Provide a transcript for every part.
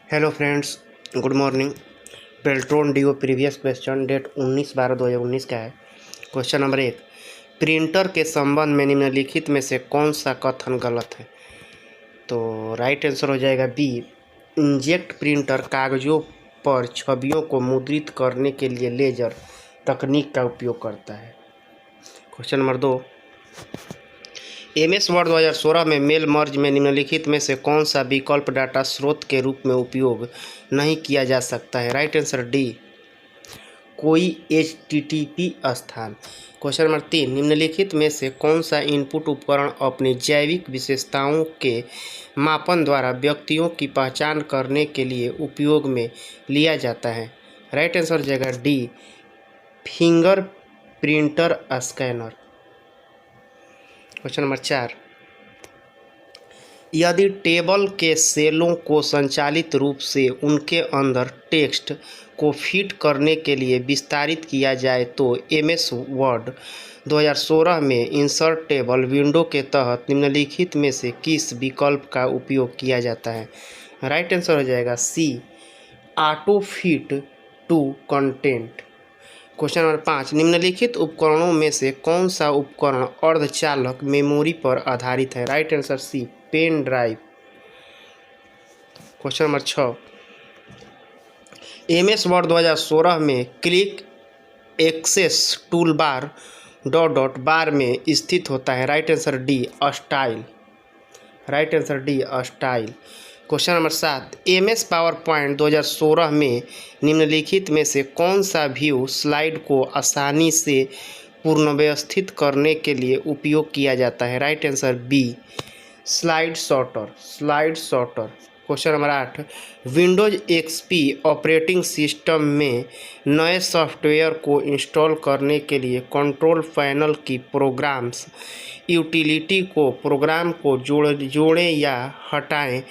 Hello friends, good morning. Beltron DO previous question date 19/12/2019 का है। Question number 1, printer के संबंध में निम्नलिखित में से कौन सा कथन गलत है? तो राइट आंसर हो जाएगा बी। इंकजेट प्रिंटर कागजों पर छवियों को मुद्रित करने के लिए लेजर तकनीक का उपयोग करता है। क्वेश्चन नंबर 2, MS वर्ड 2016 में मेल मर्ज में निम्नलिखित में से कौन सा विकल्प डाटा स्रोत के रूप में उपयोग नहीं किया जा सकता है? राइट आंसर डी, कोई HTTP स्थान। क्वेश्चन नंबर 3, निम्नलिखित में से कौन सा इनपुट उपकरण अपनी जैविक विशेषताओं के मापन द्वारा व्यक्तियों की पहचान करने के लिए उपयोग में लिया जाता है? राइट आंसर हो जाएगा D, finger printer scanner. Question number 4, यदि टेबल के सेलों को संचालित रूप से उनके अंदर टेक्स्ट को फिट करने के लिए विस्तारित किया जाए तो MS वर्ड 2016 में इंसर्ट टेबल विंडो के तहत निम्नलिखित में से किस विकल्प का उपयोग किया जाता है? राइट आंसर हो जाएगा C, auto fit to content. Question number 5, निम्नलिखित उपकरणों में से कौन सा उपकरण अर्धचालक मेमोरी पर आधारित है? Right answer C, pen drive. Question number 6, MS word 2016 में click access tool bar dot bar में स्थित होता है। Right answer D, style. Right answer D, style. Question number 7, MS PowerPoint 2016 में निम्नलिखित में से कौन सा व्यू स्लाइड को आसानी से पुनर्व्यवस्थित करने के लिए उपयोग किया जाता है? Right answer B, slide sorter. Slide sorter. Question number 8, Windows XP operating system में नए सॉफ्टवेयर को इंस्टॉल करने के लिए कंट्रोल पैनल की प्रोग्राम्स यूटिलिटी को प्रोग्राम को जोड़ें या हटाएं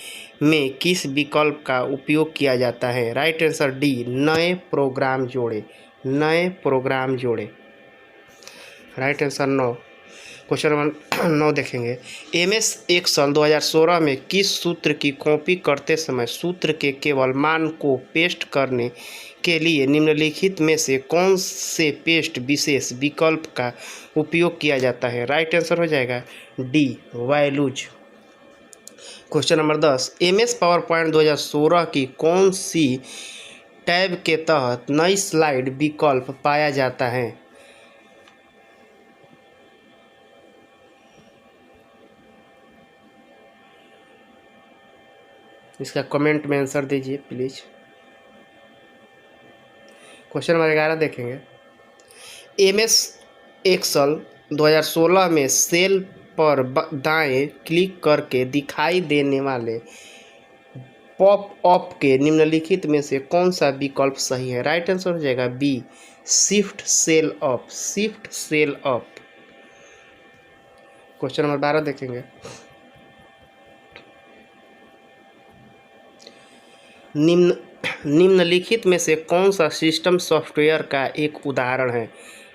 में किस विकल्प का उपयोग किया जाता है? राइट आंसर डी, नए प्रोग्राम जोड़े। नए प्रोग्राम जोड़े। Right answer 9। क्वेश्चन नंबर 9 देखेंगे, MS एक्सेल 2016 में किस सूत्र की कॉपी करते समय सूत्र के केवल मान को पेस्ट करने के लिए निम्नलिखित में से कौन से पेस्ट विशेष विकल्प का उपयोग किया जाता है? राइट आंसर हो जाएगा D, values. Question number 10, MS PowerPoint 2016 की कौन सी टैब के तहत नई स्लाइड विकल्प पाया जाता है? इसका कमेंट में आंसर दीजिए प्लीज। क्वेश्चन नंबर 11 देखेंगे, MS एक्सेल 2016 में सेल पर दाएं क्लिक करके दिखाई देने वाले पॉप अप के निम्नलिखित में से कौन सा विकल्प सही है? राइट आंसर हो जाएगा B, shift cell up. Shift cell up. Question number 12 देखेंगे, निम्नलिखित में से कौन सा सिस्टम सॉफ्टवेयर का एक उदाहरण है?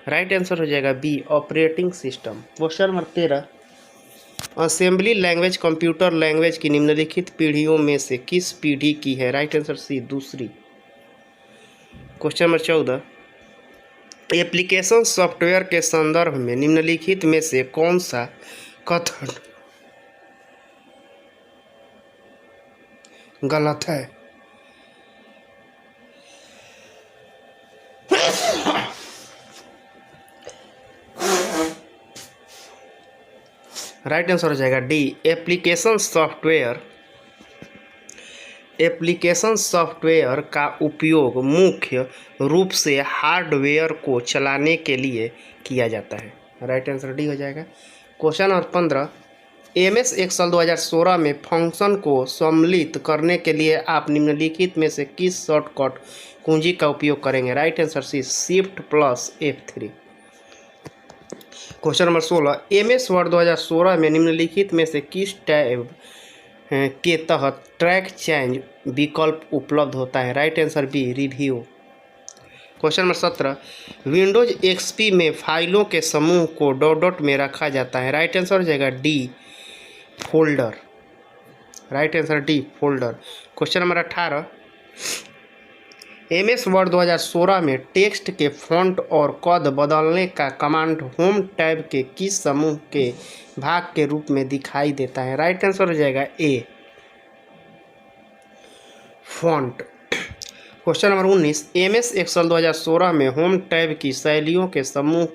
राइट आंसर हो जाएगा B, operating system. Question number 13, assembly language computer language की निम्नलिखित पीढ़ियों में से किस पीढ़ी की है? राइट आंसर सी, दूसरी। क्वेश्चन नंबर 14, एप्लीकेशन सॉफ्टवेयर के संदर्भ में निम्नलिखित में से कौन सा कथन गलत है? राइट आंसर हो जाएगा डी, एप्लीकेशन सॉफ्टवेयर का उपयोग मुख्य रूप से हार्डवेयर को चलाने के लिए किया जाता है। राइट आंसर डी हो जाएगा। क्वेश्चन नंबर 15, MS एक्सेल 2016 में फंक्शन को सम्मिलित करने के लिए आप निम्नलिखित में से किस शॉर्टकट कुंजी का उपयोग करेंगे? Right answer C, shift plus F3। Question number 16, MS word 2016 में निम्नलिखित में से किस टैब के तहत ट्रैक चेंज विकल्प उपलब्ध होता है? Right answer B, review. Question number 17, Windows XP में फाइलों के समूह को डॉट में रखा जाता है। राइट आंसर हो जाएगा D, folder. Right answer D folder. Question number 18, MS word 2016 में टेक्स्ट के फॉन्ट और कद बदलने का कमांड होम टैब के किस समूह के भाग के रूप में दिखाई देता है? राइट आंसर हो जाएगा A font. Question number 19, MS Excel 2016 में होम टैब की शैलियों के समूह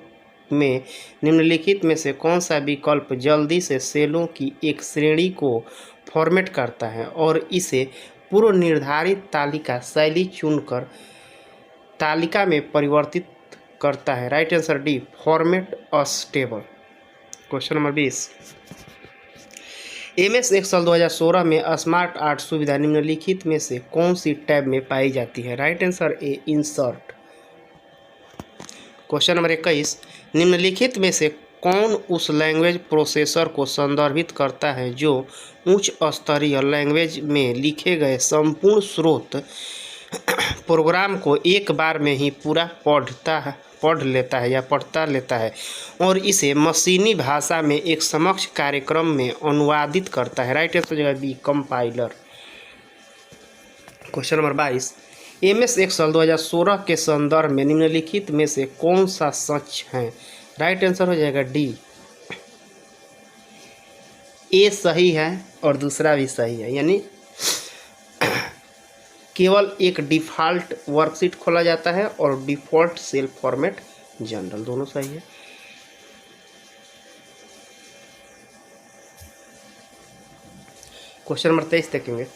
में निम्नलिखित में से कौन सा विकल्प जल्दी से सेलों की एक श्रेणी को फॉर्मेट करता है और इसे पूर्व निर्धारित तालिका शैली चुनकर तालिका में परिवर्तित करता है? Right answer D format as table. Question number 20, MS Excel 2016 में स्मार्ट आर्ट सुविधा निम्नलिखित में से कौन सी टैब में पाई जाती है? राइट आंसर ए इंसर्ट। क्वेश्चन नंबर 21, निम्नलिखित में से कौन उस लैंग्वेज प्रोसेसर को संदर्भित करता है जो उच्च स्तरीय लैंग्वेज में लिखे गए संपूर्ण स्रोत प्रोग्राम को एक बार में ही पूरा पढ़ लेता है या पढ़ता लेता है और इसे मशीनी भाषा में एक समकक्ष कार्यक्रम में अनुवादित करता है? राइट आंसर हो जाएगा B compiler. Question number 22, MS Excel 2016 के संदर्भ में निम्नलिखित में से कौन सा सच है? राइट आंसर हो जाएगा डी ए सही है और दूसरा भी सही है, यानी केवल एक डिफ़ॉल्ट वर्कशीट खोला जाता है और डिफ़ॉल्ट सेल फॉर्मेट जनरल, दोनों सही है। क्वेश्चन नंबर 23 देखेंगे,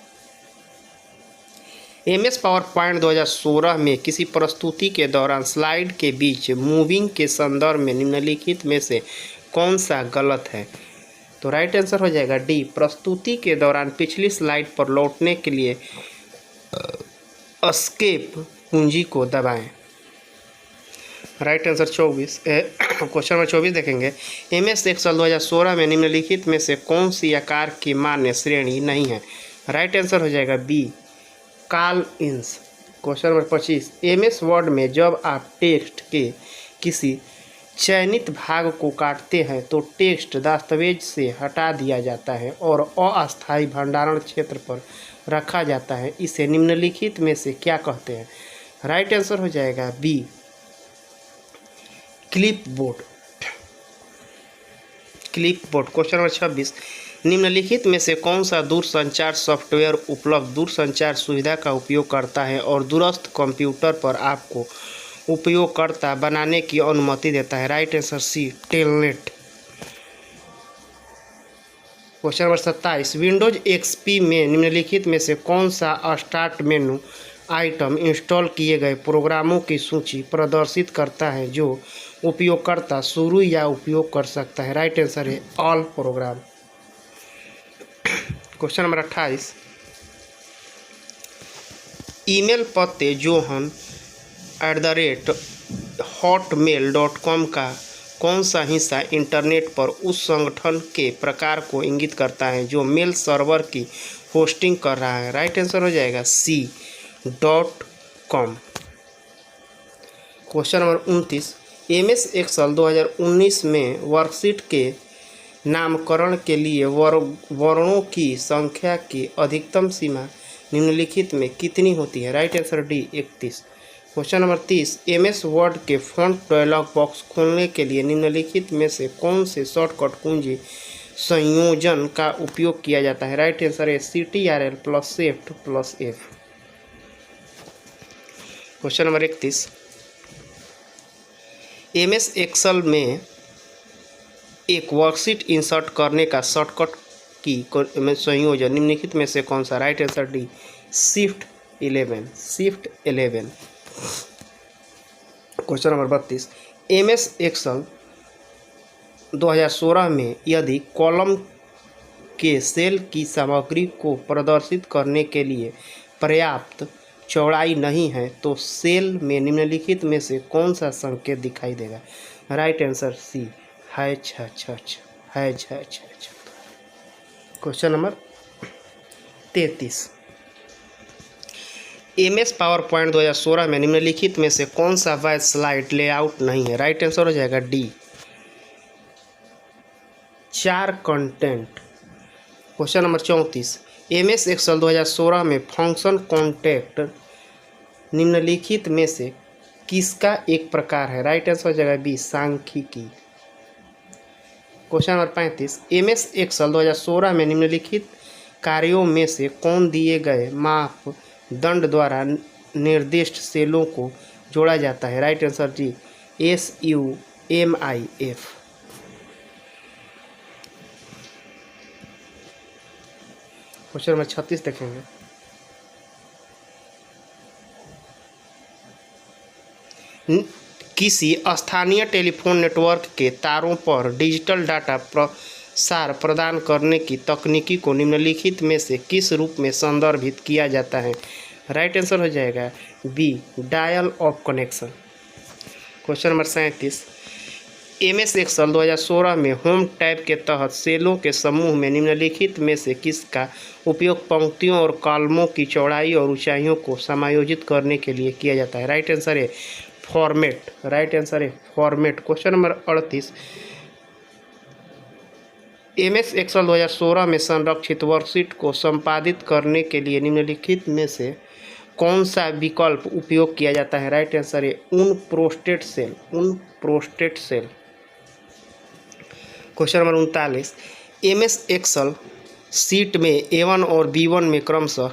MS पावर पॉइंट 2016 में किसी प्रस्तुति के दौरान स्लाइड के बीच मूविंग के संदर्भ में निम्नलिखित में से कौन सा गलत है? तो राइट आंसर हो जाएगा डी प्रस्तुति के दौरान पिछली स्लाइड पर लौटने के लिए एस्केप कुंजी को दबाएं। Right answer 24। क्वेश्चन नंबर 24 देखेंगे, MS एक्सेल 2016 में निम्नलिखित में से कौन सी आकार की मान्य श्रेणी नहीं है? राइट आंसर हो जाएगा बी कॉल इंस। क्वेश्चन नंबर 25, MS वर्ड में जब आप टेक्स्ट के किसी चयनित भाग को काटते हैं तो टेक्स्ट दस्तावेज से हटा दिया जाता है और अस्थायी भंडारण क्षेत्र पर रखा जाता है। इसे निम्नलिखित में से क्या कहते हैं? राइट आंसर हो जाएगा बी क्लिपबोर्ड। क्वेश्चन नंबर 26, निम्नलिखित में से कौन सा दूरसंचार सॉफ्टवेयर उपलब्ध दूरसंचार सुविधा का उपयोग करता है और दूरस्थ कंप्यूटर पर आपको उपयोगकर्ता बनाने की अनुमति देता है? Right answer C telnet. Question number 27, Windows XP में निम्नलिखित में से कौन सा स्टार्ट मेनू आइटम इंस्टॉल किए गए प्रोग्रामों की सूची प्रदर्शित करता है जो उपयोगकर्ता शुरू या उपयोग कर सकता है? राइट आंसर है all programme. Question number 28, email पते johan@hotmail.com का कौन सा हिस्सा इंटरनेट पर उस संगठन के प्रकार को इंगित करता है जो मेल सर्वर की होस्टिंग कर रहा है? राइट आंसर हो जाएगा c.com। Question number 29, MS Excel 2019 में वर्कशीट के नामकरण के लिए वर्णों की संख्या की अधिकतम सीमा निम्नलिखित में कितनी होती है? Right answer D 31। Question number 30, MS word के फॉन्ट डायलॉग बॉक्स खोलने के लिए निम्नलिखित में से कौन से शॉर्टकट कुंजी संयोजन का उपयोग किया जाता है? राइट आंसर है CTRL + Shift + F। Question number 31, MS Excel में एक वर्कशीट इंसर्ट करने का शॉर्टकट की संयोजन निम्नलिखित में से कौन सा? Right answer D Shift 11। Question number 32, MS Excel 2016 में यदि कॉलम के सेल की सामग्री को प्रदर्शित करने के लिए पर्याप्त चौड़ाई नहीं है तो सेल में निम्नलिखित में से कौन सा संकेत दिखाई देगा? राइट आंसर सी है 6। Question number 33, MS PowerPoint 2016 में निम्नलिखित में से कौन सा वह स्लाइड लेआउट नहीं है? राइट आंसर हो जाएगा D 4 content. Question number 34, MS Excel 2016 में फंक्शन कॉन्टैक्ट निम्नलिखित में से किसका एक प्रकार है? राइट आंसर हो जाएगा बी, सांख्यिकी। क्वेश्चन नंबर 35, MS एक्सेल 2016 में निम्नलिखित कार्यों में से कौन दिए गए मापदंड द्वारा निर्दिष्ट सेलों को जोड़ा जाता है? राइट आंसर जी, SUMIF। क्वेश्चन नंबर 36 देखेंगे, किसी स्थानीय टेलीफोन नेटवर्क के तारों पर डिजिटल डाटा प्रसार प्रदान करने की तकनीकी को निम्नलिखित में से किस रूप में संदर्भित किया जाता है? राइट आंसर हो जाएगा B, dial off connection. Question number 37, MS Excel 2016 में होम टैब के तहत सेलों के समूह में निम्नलिखित में से किसका उपयोग पंक्तियों और कॉलमों की चौड़ाई और ऊंचाइयों को समायोजित करने के लिए किया जाता है? राइट आंसर है फॉर्मेट। राइट आंसर है format. Question number 38, MS Excel 2016 में संरक्षित वर्कशीट को संपादित करने के लिए निम्नलिखित में से कौन सा विकल्प उपयोग किया जाता है? राइट आंसर है unprotected cell. Unprotected cell. Question number 39, MS Excel sheet में A1 और B1 में क्रमशः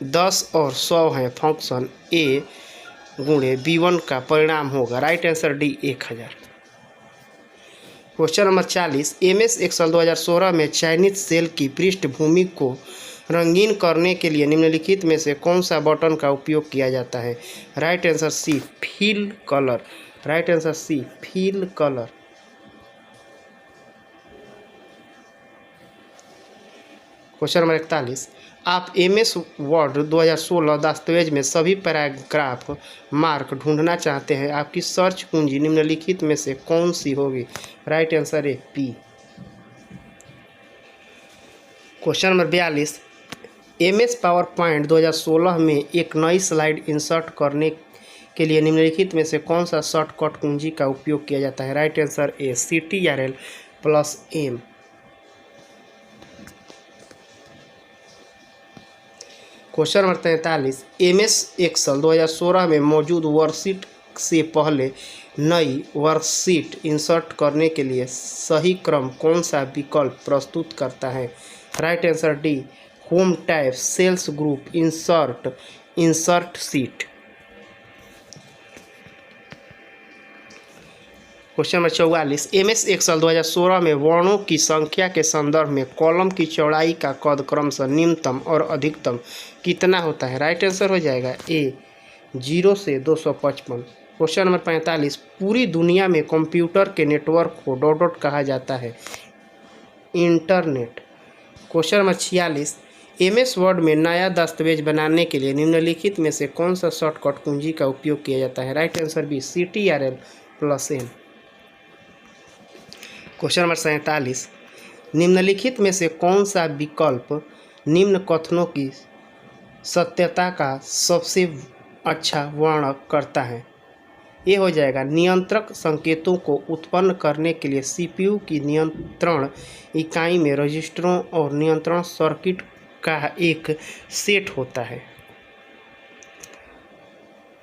10 और 100 हैं। फंक्शन A गुणे B1 का परिणाम होगा? Right answer D, 1000। Question number 40, MS Excel 2016 में चयनित सेल की पृष्ठभूमि को रंगीन करने के लिए निम्नलिखित में से कौन सा बटन का उपयोग किया जाता है? Right answer C, fill colour. Right answer C, fill colour. Question number 41, आप MS वर्ड 2016 दस्तावेज में सभी पैराग्राफ मार्क ढूंढना चाहते हैं। आपकी सर्च कुंजी निम्नलिखित में से कौन सी होगी? राइट आंसर है P. Question number 42, MS PowerPoint 2016 में एक नई स्लाइड इंसर्ट करने के लिए निम्नलिखित में से कौन सा शॉर्टकट कुंजी का उपयोग किया जाता है? Right answer A, CTRL+M। Question number 43, MS Excel 2016 में मौजूद वर्कशीट से पहले नई वर्कशीट इंसर्ट करने के लिए सही क्रम कौन सा विकल्प प्रस्तुत करता है? Right answer D, home tab, cells group, insert sheet. Question number 44, MS Excel 2016 में वर्णों की संख्या के संदर्भ में कॉलम की चौड़ाई का कद क्रमशः निम्नतम और अधिकतम कितना होता है? राइट आंसर हो जाएगा ए, 0 से 255। क्वेश्चन नंबर 45, पूरी दुनिया में कंप्यूटर के नेटवर्क को डॉट कहा जाता है? Internet. Question number 46, MS word में नया दस्तावेज बनाने के लिए निम्नलिखित में से कौन सा शॉर्टकट कुंजी का उपयोग किया जाता है? Right answer B, CTRL+N। Question number 47, निम्नलिखित में से कौन सा विकल्प निम्न कथनों की सत्यता का सबसे अच्छा वर्णन करता है? ये हो जाएगा, नियंत्रक संकेतों को उत्पन्न करने के लिए CPU की नियंत्रण इकाई में रजिस्टरों और नियंत्रण सर्किट का एक सेट होता है।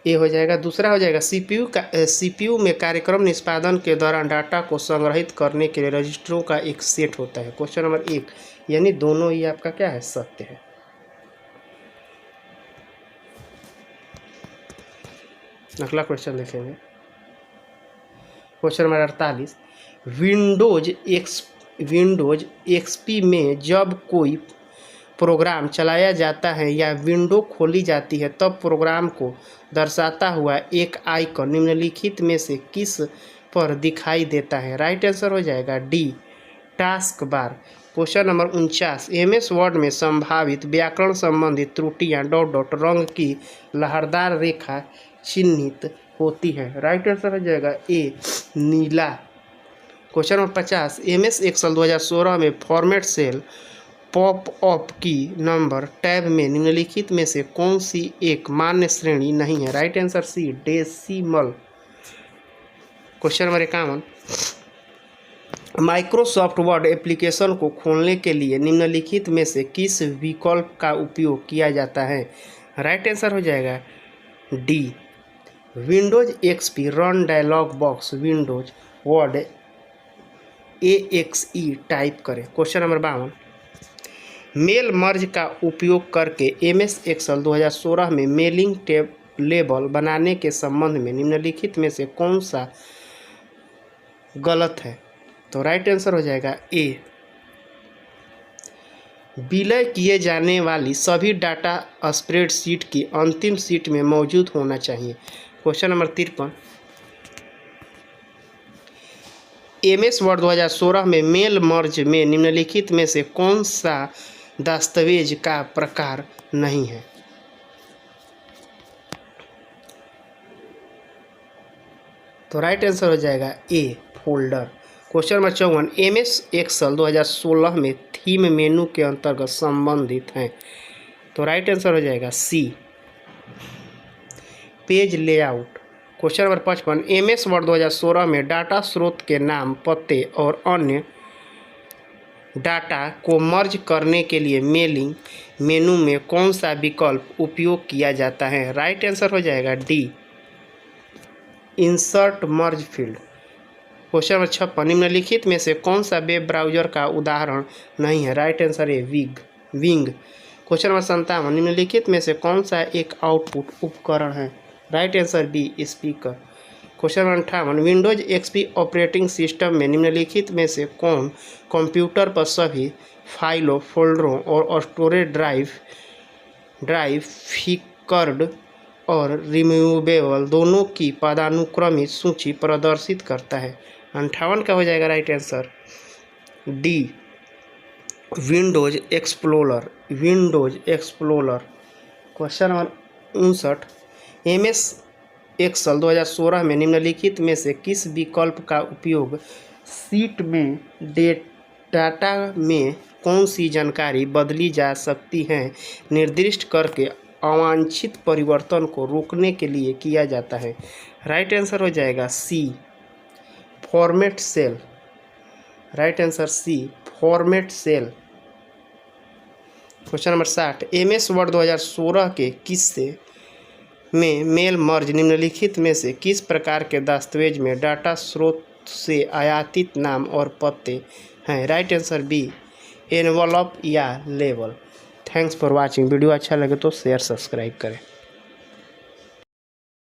ये हो जाएगा। दूसरा हो जाएगा, CPU में कार्यक्रम निष्पादन के दौरान डाटा को संग्रहित करने के लिए रजिस्टरों का एक सेट होता है। क्वेश्चन नंबर 1, यानी दोनों ही आपका क्या है? सत्य है। अगला क्वेश्चन देखेंगे, क्वेश्चन नंबर 48, विंडोज XP में जब कोई प्रोग्राम चलाया जाता है या विंडो खोली जाती है तब प्रोग्राम को दर्शाता हुआ एक आइकन निम्नलिखित में से किस पर दिखाई देता है? राइट आंसर हो जाएगा D, task bar. Question number 49, MS word में संभावित व्याकरण संबंधित त्रुटियां डॉट रंग की लहरदार रेखा चिन्हित होती है? राइट आंसर हो जाएगा ए, नीला। क्वेश्चन नंबर 50, MS एक्सेल 2016 में फॉर्मेट सेल पॉप अप की नंबर टैब में निम्नलिखित में से कौन सी एक मान्य श्रेणी नहीं है? Right answer C, decimal. Question number 51, Microsoft Word application को खोलने के लिए निम्नलिखित में से किस विकल्प का उपयोग किया जाता है? राइट आंसर हो जाएगा D, Windows XP run dialogue box Windows word AXE type करें। क्वेश्चन नंबर 52, मेल मर्ज का उपयोग करके MS एक्सेल 2016 में मेलिंग टेबल बनाने के संबंध में निम्नलिखित में से कौन सा गलत है? तो राइट आंसर हो जाएगा ए, विलय किए जाने वाली सभी डाटा स्प्रेडशीट की अंतिम शीट में मौजूद होना चाहिए। क्वेश्चन नंबर 53, MS वर्ड 2016 में मेल मर्ज में निम्नलिखित में से कौन सा दस्तावेज का प्रकार नहीं है? तो राइट आंसर हो जाएगा A, folder. Question number 54, MS Excel 2016 में थीम मेनू के अंतर्गत संबंधित हैं। तो राइट आंसर हो जाएगा C, page layout. Question number 55, MS word 2016 में डाटा स्रोत के नाम, पते और अन्य डाटा को मर्ज करने के लिए मेलिंग मेनू में कौन सा विकल्प उपयोग किया जाता है? राइट आंसर हो जाएगा डी, इंसर्ट मर्ज फील्ड। क्वेश्चन नंबर 56, निम्नलिखित में से कौन सा वेब ब्राउजर का उदाहरण नहीं है? राइट आंसर है विंग। क्वेश्चन नंबर 57, निम्नलिखित में से कौन सा एक आउटपुट उपकरण है? Right answer B, speaker. Question number 58, Windows XP operating system में निम्नलिखित में से कौन कंप्यूटर पर सभी फाइलों, फोल्डरों और स्टोरेज ड्राइव फिक्स्ड और रिमूवेबल दोनों की पदानुक्रमित सूची प्रदर्शित करता है? 58 का हो जाएगा right answer D, Windows Explorer. Question number 59, MS Excel 2016 में निम्नलिखित में से किस विकल्प का उपयोग शीट में डाटा में कौन सी जानकारी बदली जा सकती है निर्दिष्ट करके अवांछित परिवर्तन को रोकने के लिए किया जाता है? राइट आंसर हो जाएगा C, format cell. Right answer C, format cell. Question number 60, MS word 2016 के किस्से में मेल मर्ज निम्नलिखित में से किस प्रकार के दस्तावेज में डाटा स्रोत से आयातित नाम और पते हैं? राइट आंसर बी, एनवलप या label. Thanks for watching. Video अच्छा लगे तो शेयर सब्सक्राइब करें।